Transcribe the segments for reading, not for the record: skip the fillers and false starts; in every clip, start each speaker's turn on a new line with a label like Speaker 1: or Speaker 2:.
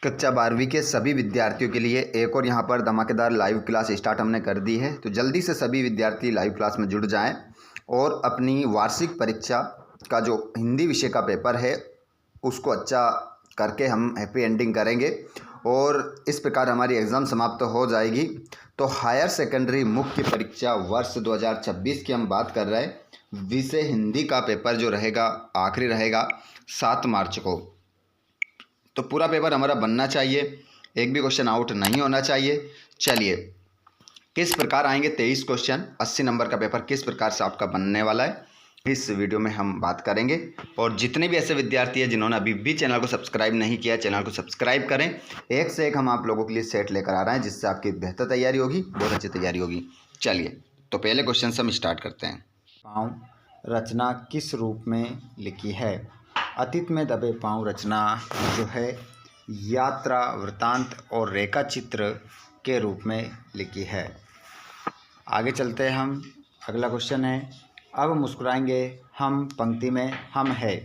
Speaker 1: कक्षा 12वीं के सभी विद्यार्थियों के लिए एक और यहाँ पर धमाकेदार लाइव क्लास स्टार्ट हमने कर दी है। तो जल्दी से सभी विद्यार्थी लाइव क्लास में जुड़ जाएं और अपनी वार्षिक परीक्षा का जो हिंदी विषय का पेपर है उसको अच्छा करके हम हैप्पी एंडिंग करेंगे और इस प्रकार हमारी एग्ज़ाम समाप्त हो जाएगी। तो हायर सेकेंडरी मुख्य परीक्षा वर्ष 2026 की हम बात कर रहे हैं। विषय हिंदी का पेपर जो रहेगा आखिरी रहेगा 7 मार्च को। तो पूरा पेपर हमारा बनना चाहिए, एक भी क्वेश्चन आउट नहीं होना चाहिए। चलिए किस प्रकार आएंगे 23 क्वेश्चन, 80 नंबर का पेपर किस प्रकार से आपका बनने वाला है इस वीडियो में हम बात करेंगे। और जितने भी ऐसे विद्यार्थी हैं जिन्होंने अभी भी चैनल को सब्सक्राइब नहीं किया, चैनल को सब्सक्राइब करें। एक से एक हम आप लोगों के लिए सेट लेकर आ रहे हैं जिससे आपकी बेहतर तैयारी होगी, बहुत अच्छी तैयारी होगी। चलिए तो पहले क्वेश्चन से हम स्टार्ट करते हैं।
Speaker 2: पाँव रचना किस रूप में लिखी है? अतीत में दबे पाँव रचना जो है यात्रा वृत्तांत और रेखा चित्र के रूप में लिखी है। आगे चलते हैं हम। अगला क्वेश्चन है, अब मुस्कुराएंगे हम पंक्ति में हम है।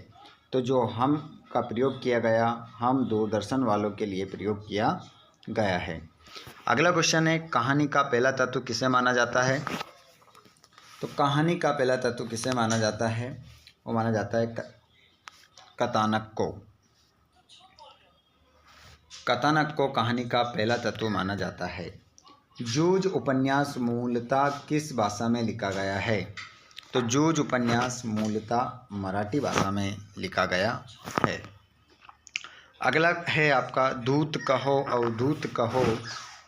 Speaker 2: तो जो हम का प्रयोग किया गया हम दूरदर्शन वालों के लिए प्रयोग किया गया है। अगला क्वेश्चन है, कहानी का पहला तत्व किसे माना जाता है? तो कहानी का पहला तत्व किसे माना जाता है? वो माना जाता है कथानक को। कथानक को कहानी का पहला तत्व माना जाता है। जूझ उपन्यास मूलतः किस भाषा में लिखा गया है? तो जूझ उपन्यास मूलतः मराठी भाषा में लिखा गया है। अगला है आपका दूत कहो अवधूत कहो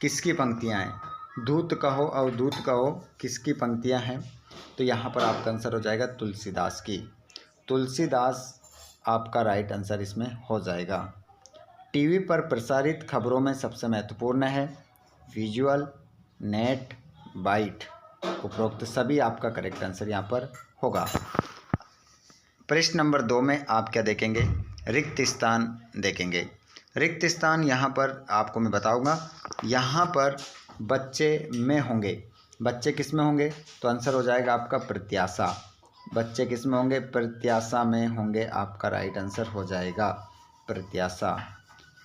Speaker 2: किसकी पंक्तियाँ हैं? दूत कहो अवधूत कहो किसकी पंक्तियाँ हैं? तो यहाँ पर आपका आंसर हो जाएगा तुलसीदास की। तुलसीदास आपका राइट आंसर इसमें हो जाएगा। टीवी पर प्रसारित खबरों में सबसे महत्वपूर्ण है विजुअल, नेट, बाइट। उपरोक्त सभी आपका करेक्ट आंसर यहाँ पर होगा। प्रश्न नंबर 2 में आप क्या देखेंगे? रिक्त स्थान देखेंगे। रिक्त स्थान यहाँ पर आपको मैं बताऊँगा। यहाँ पर बच्चे में होंगे। बच्चे किस में होंगे? तो आंसर हो जाएगा आपका प्रत्याशा। बच्चे किस में होंगे? प्रत्याशा में होंगे। आपका राइट आंसर हो जाएगा प्रत्याशा।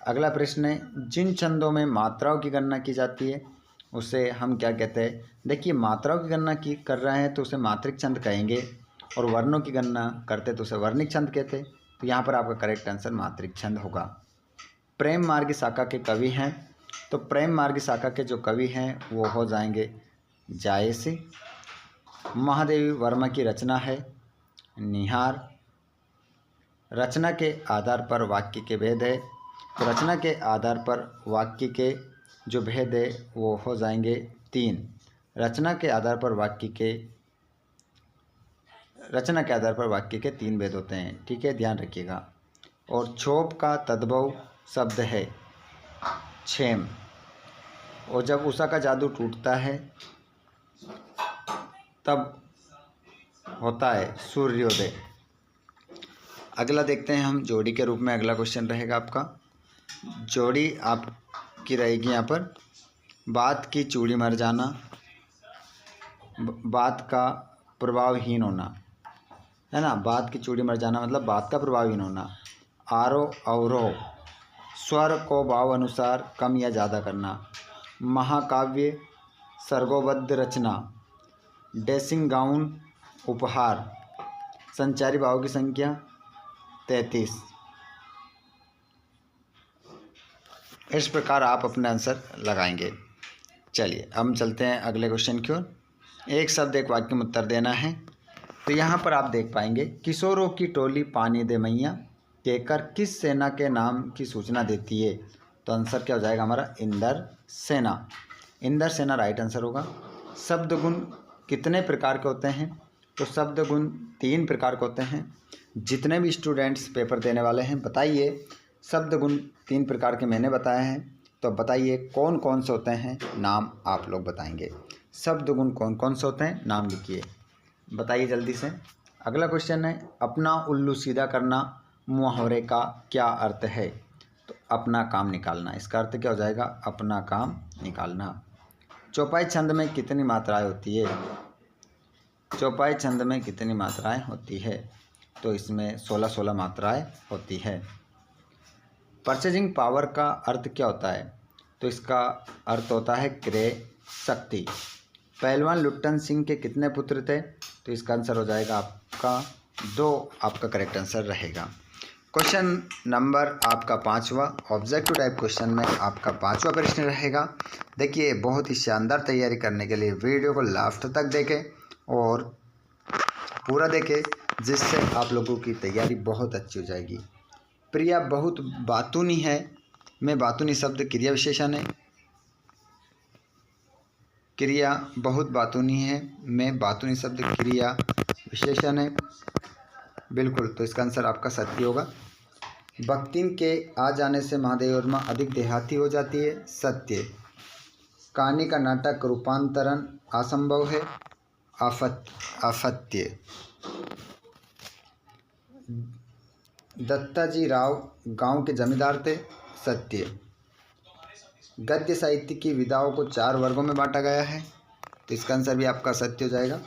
Speaker 2: अगला प्रश्न है, जिन छंदों में मात्राओं की गणना की जाती है उसे हम क्या कहते हैं? देखिए मात्राओं की गणना की कर रहे हैं तो उसे मात्रिक छंद कहेंगे और वर्णों की गणना करते तो उसे वर्णिक छंद कहते। तो यहाँ पर आपका करेक्ट आंसर मात्रिक छंद होगा। प्रेम मार्ग शाखा के कवि हैं। तो प्रेम मार्ग शाखा के जो कवि हैं वो हो जाएंगे जायसी। महादेवी वर्मा की रचना है निहार। रचना के आधार पर वाक्य के भेद है। तो रचना के आधार पर वाक्य के जो भेद है वो हो जाएंगे 3। रचना के आधार पर वाक्य के 3 भेद होते हैं। ठीक है, ध्यान रखिएगा। और क्षोभ का तद्भव शब्द है क्षेम। और जब उषा का जादू टूटता है तब होता है सूर्योदय। अगला देखते हैं हम जोड़ी के रूप में। अगला क्वेश्चन रहेगा आपका जोड़ी आपकी रहेगी यहाँ पर बात की चूड़ी मर जाना, बात का प्रभावहीन होना, है ना। बात की चूड़ी मर जाना मतलब बात का प्रभावहीन होना। आरोह अवरोह, स्वर को भाव अनुसार कम या ज़्यादा करना। महाकाव्य सर्गोबद्ध रचना। ड्रेसिंग गाउन उपहार। संचारी भावों की संख्या 33। इस प्रकार आप अपने आंसर लगाएंगे। चलिए हम चलते हैं अगले क्वेश्चन की ओर। एक शब्द एक वाक्य में उत्तर देना है। तो यहाँ पर आप देख पाएंगे किशोरों की टोली पानी दे मैया कहकर किस सेना के नाम की सूचना देती है? तो आंसर क्या हो जाएगा हमारा? इंदर सेना। इंदर सेना राइट आंसर होगा। शब्द गुण कितने प्रकार के होते हैं? तो शब्द गुण 3 प्रकार के होते हैं। जितने भी स्टूडेंट्स पेपर देने वाले हैं बताइए शब्द गुण 3 प्रकार के मैंने बताए हैं। तो बताइए कौन कौन से होते हैं, नाम आप लोग बताएंगे। शब्द गुण कौन कौन से होते हैं, नाम लिखिए, बताइए जल्दी से। अगला क्वेश्चन है, अपना उल्लू सीधा करना मुहावरे का क्या अर्थ है? तो अपना काम निकालना। इसका अर्थ क्या हो जाएगा? अपना काम निकालना। चौपाई छंद में कितनी मात्राएं होती है? चौपाई छंद में कितनी मात्राएं होती है? तो इसमें 16 मात्राएं होती है। परचेजिंग पावर का अर्थ क्या होता है? तो इसका अर्थ होता है क्रय शक्ति। पहलवान लुट्टन सिंह के कितने पुत्र थे? तो इसका आंसर हो जाएगा आपका 2, आपका करेक्ट आंसर रहेगा। क्वेश्चन नंबर आपका 5वां, ऑब्जेक्टिव टाइप क्वेश्चन में आपका 5वां प्रश्न रहेगा। देखिए, बहुत ही शानदार तैयारी करने के लिए वीडियो को लास्ट तक देखें और पूरा देखें, जिससे आप लोगों की तैयारी बहुत अच्छी हो जाएगी। प्रिया बहुत बातूनी है में बातूनी शब्द क्रिया विशेषण है। क्रिया बहुत बातूनी है में बातूनी शब्द क्रिया विशेषण है। बिल्कुल, तो इसका आंसर आपका सत्य होगा। भक्तिन के आ जाने से महादेव वर्मा अधिक देहाती हो जाती है। सत्य। कहानी का नाटक रूपांतरण असंभव है। असत्य। दत्ताजी राव गांव के जमींदार थे। सत्य। गद्य साहित्य की विधाओं को 4 वर्गों में बांटा गया है। तो इसका आंसर भी आपका सत्य हो जाएगा।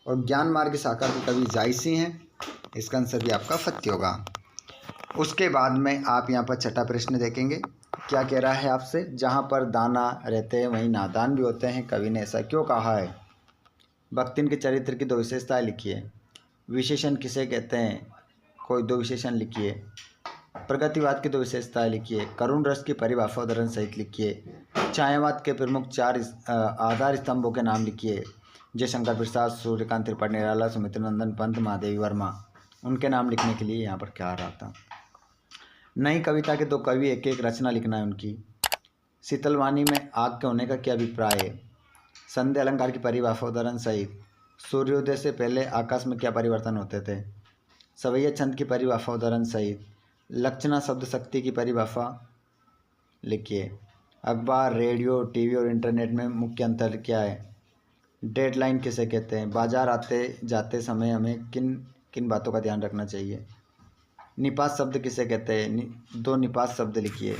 Speaker 2: और ज्ञान मार्ग शाखा के कवि जायसी हैं। इसका आंसर भी आपका सत्य होगा। उसके बाद में आप यहाँ पर छठा प्रश्न देखेंगे। क्या कह रहा है आपसे? जहाँ पर दाना रहते हैं वहीं नादान भी होते हैं, कवि ने ऐसा क्यों कहा है? भक्तिन के चरित्र की 2 विशेषताएं लिखिए। विशेषण किसे कहते हैं? कोई 2 विशेषण लिखिए। प्रगतिवाद की 2 विशेषताएं लिखिए। करुण रस की परिभाषा उदाहरण सहित लिखिए। छायावाद के प्रमुख 4 आधार स्तंभों के नाम लिखिए। जयशंकर प्रसाद, सूर्यकांत त्रिपाठी निराला, सुमित्रनंदन पंत, महादेवी वर्मा। उनके नाम लिखने के लिए यहाँ पर क्या आ रहा था? नई कविता के 2 कवि, एक रचना लिखना है उनकी। शीतलवाणी में आग के होने का क्या अभिप्राय है? संध्या अलंकार की परिभाषा उदाहरण सहित। सूर्योदय से पहले आकाश में क्या परिवर्तन होते थे? सवैया छंद की परिभाषा उदाहरण सहित। लक्षणा शब्द शक्ति की परिभाषा लिखिए। अखबार, रेडियो, टीवी और इंटरनेट में मुख्य अंतर क्या है? डेडलाइन किसे कहते हैं? बाजार आते जाते समय हमें किन किन बातों का ध्यान रखना चाहिए? निपात शब्द किसे कहते हैं? 2 निपात शब्द लिखिए।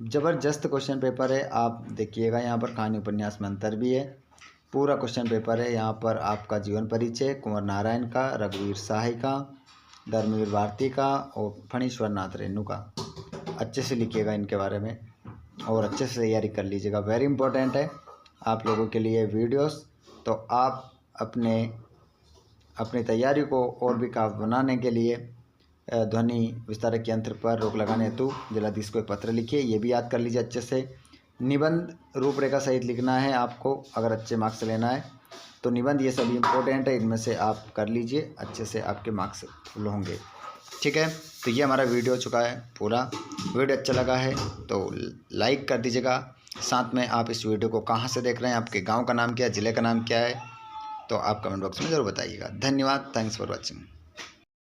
Speaker 2: ज़बरदस्त क्वेश्चन पेपर है, आप देखिएगा। यहाँ पर कहानी उपन्यास में अंतर भी है। पूरा क्वेश्चन पेपर है। यहाँ पर आपका जीवन परिचय कुंवर नारायण का, रघुवीर साही का, धर्मवीर भारती का और फणीश्वर नाथ रेणु का। अच्छे से लिखिएगा इनके बारे में और अच्छे से तैयारी कर लीजिएगा। वेरी इंपॉर्टेंट है आप लोगों के लिए वीडियोस। तो आप अपनी तैयारी को और भी काफ़ी बनाने के लिए ध्वनि विस्तारक यंत्र पर रोक लगाने हेतु जिलाधीश को एक पत्र लिखिए। ये भी याद कर लीजिए अच्छे से। निबंध रूपरेखा सहित लिखना है आपको, अगर अच्छे मार्क्स लेना है तो निबंध ये सभी इंपॉर्टेंट है, इनमें से आप कर लीजिए, अच्छे से आपके मार्क्स फुल होंगे। ठीक है, तो ये हमारा वीडियो हो चुका है पूरा। वीडियो अच्छा लगा है तो लाइक कर दीजिएगा। साथ में आप इस वीडियो को कहाँ से देख रहे हैं, आपके गाँव का नाम क्या है, ज़िले का नाम क्या है, तो आप कमेंट बॉक्स में ज़रूर बताइएगा। धन्यवाद। Thanks for watching.